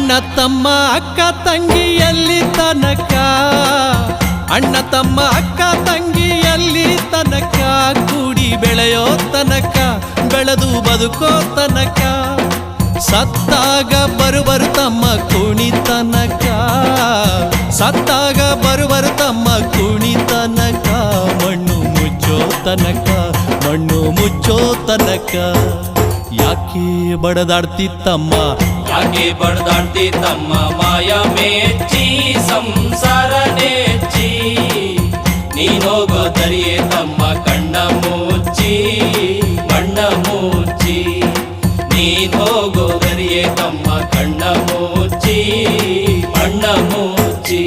ಅಣ್ಣ ತಮ್ಮ ಅಕ್ಕ ತಂಗಿಯಲ್ಲಿ ತನಕ, ಅಣ್ಣ ತಮ್ಮ ಅಕ್ಕ ತಂಗಿಯಲ್ಲಿ ತನಕ, ಕೂಡಿ ಬೆಳೆಯೋ ತನಕ, ಬೆಳೆದು ಬದುಕೋ ತನಕ, ಸತ್ತಾಗ ಬರುವರು ತಮ್ಮ ಕುಣಿ ತನಕ, ಸತ್ತಾಗ ಬರುವರು ತಮ್ಮ ಕುಣಿ ತನಕ, ಮಣ್ಣು ಮುಚ್ಚೋ ತನಕ, ಮಣ್ಣು ಮುಚ್ಚೋ ತನಕ. ಯಾಕೆ ಬಡದಾಡ್ತಿತ್ತಮ್ಮ, ಯಾಕೆ ಬಡದಾಡ್ತಿತ್ತಮ್ಮ, ಮಾಯ ಮೆಚ್ಚಿ ಸಂಸಾರ ನೆಚ್ಚಿ, ನೀನೋಗೋ ದರಿಯೇ ತಮ್ಮ ಕಣ್ಣ ಮುಚ್ಚಿ ಮಣ್ಣ ಮುಚ್ಚಿ, ನೀನೋಗೋ ದರಿಯೇ ತಮ್ಮ ಕಣ್ಣ ಮುಚ್ಚಿ ಮಣ್ಣ ಮುಚ್ಚಿ.